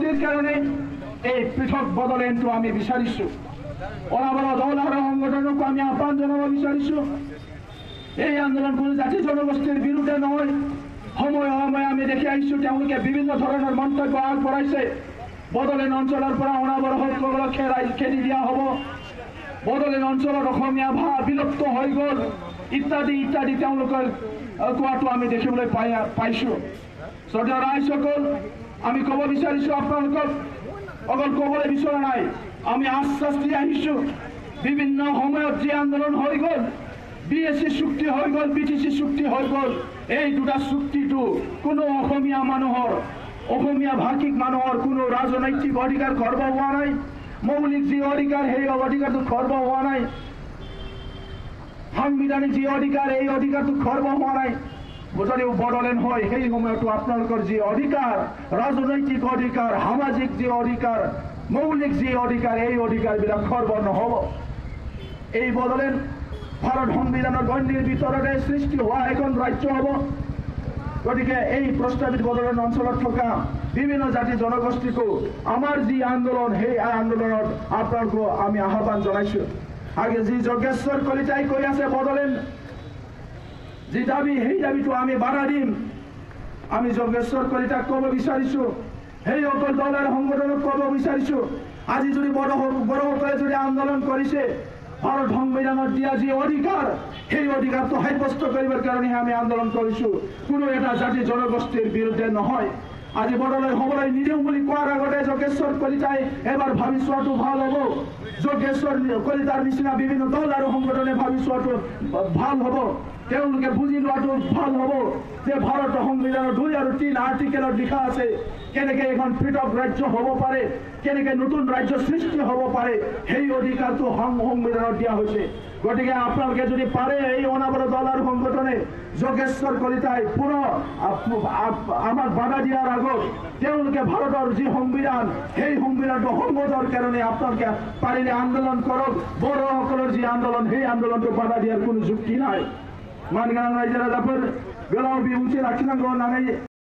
জনগোষ্ঠীৰ কাৰণে এই পৃথক বদলেন্টু আমি বিচাৰিছো অনাবৰ দল আৰ সংগঠনক আমি আহ্বান জানাব বিচাৰিছো এই আন্দোলন কোনো জাতি জনগোষ্ঠীৰ বিৰুদ্ধে নহয় সময় সময় আমি দেখি আহিছো তেওঁলোকে বিভিন্ন ধৰণৰ মন্তব্য আগবঢ়াইছে বদলেন অঞ্চলৰ পৰা অনাবৰতসকলক খেদি দিয়া হ'ব বদলেন অঞ্চলত অসমীয়া ভাষা বিলুপ্ত হৈ গ'ল ইত্যাদি ইত্যাদি তেওঁলোকৰ কোৱাটো আমি দেখিবলৈ পাইছো শ্ৰদ্ধেয় ৰাইজসকল আমি ক'ব বিচাৰিছো আপোনালোকক অকল ক'বলৈ বিচৰা নাই আমি আশ্বাস দি আহিছো বিভিন্ন সময়ত যে আন্দোলন হৈ গ'ল বিএসসি চুক্তি হৈ গ'ল বিটিসি চুক্তি হৈ গ'ল এই দুটা চুক্তিটো কোনো অসমীয়া মানুহৰ অসমীয়া ভাষিক মানুহৰ কোনো ৰাজনৈতিক অধিকাৰ খৰ্ব হোৱা নাই মৌলিক যি অধিকাৰ সেই অধিকাৰটো খৰ্ব হোৱা নাই সাংবিধানিক যি অধিকাৰ এই অধিকাৰটো খৰ্ব হোৱা নাই যদিও বদলেন হয় সেই সময়তো আপোনালোকৰ যি অধিকাৰ ৰাজনৈতিক অধিকাৰ সামাজিক যি অধিকাৰ মৌলিক যি অধিকাৰ এই অধিকাৰবিলাক খৰ্ব নহ'ব এই বদলেন ভাৰত সংবিধানৰ গণ্ডিৰ ভিতৰতে সৃষ্টি হোৱা এখন ৰাজ্য হ'ব গতিকে এই প্ৰস্তাৱিত বদলেন অঞ্চলত থকা বিভিন্ন জাতি জনগোষ্ঠীকো আমাৰ যি আন্দোলন সেই আন্দোলনত আপোনালোকক আমি আহ্বান জনাইছো আগে যি যোগেশ্বৰ কলিতাই কৈ আছে বদলেন যি দাবী সেই দাবীটো আমি বাধা দিম আমি যোগেশ্বৰ কলিতাক ক'ব বিচাৰিছো সেই সকল দল আৰু সংগঠনক ক'ব বিচাৰিছো আজি যদি বড়োসকলে যদি আন্দোলন কৰিছে ভাৰত সংবিধানত দিয়া যি অধিকাৰ সেই অধিকাৰটো সাব্যস্ত কৰিবৰ কাৰণে আমি আন্দোলন কৰিছো কোনো এটা জাতি জনগোষ্ঠীৰ বিৰুদ্ধে নহয় আজি বদলে হ'বলৈ নিদিওঁ বুলি কোৱাৰ আগতে যোগেশ্বৰ কলিতাই এবাৰ ভাবি চোৱাটো ভাল হ'ব যোগেশ্বৰ কলিতাৰ নিচিনা বিভিন্ন দল আৰু সংগঠনে ভাবি চোৱাটো ভাল হ'ব তেওঁলোকে বুজি লোৱাটো ভাল হ'ব যে ভাৰতৰ সংবিধানৰ 2 আৰু 3 আৰ্টিকেলত লিখা আছে কেনেকৈ এখন পৃথক ৰাজ্য হ'ব পাৰে কেনেকৈ নতুন ৰাজ্য সৃষ্টি হ'ব পাৰে সেই অধিকাৰটো সংবিধানত দিয়া হৈছে গতিকে আপোনালোকে যদি পাৰে এই অনাবৰ দল আৰু সংগঠনে যোগেশ্বৰ কলিতাই পুনৰ আমাক বাধা দিয়াৰ আগত তেওঁলোকে ভাৰতৰ যি সংবিধান সেই সংবিধানটো সংবোধনৰ কাৰণে আপোনালোকে পাৰিলে আন্দোলন কৰক বড়োসকলৰ যি আন্দোলন সেই আন্দোলনটো বাধা দিয়াৰ কোনো যুক্তি নাই মানগাঁও ৰাইজৰ ৰাজাপুৰ বেলাও বিভূতি ৰাখিনাংগো নাঙাই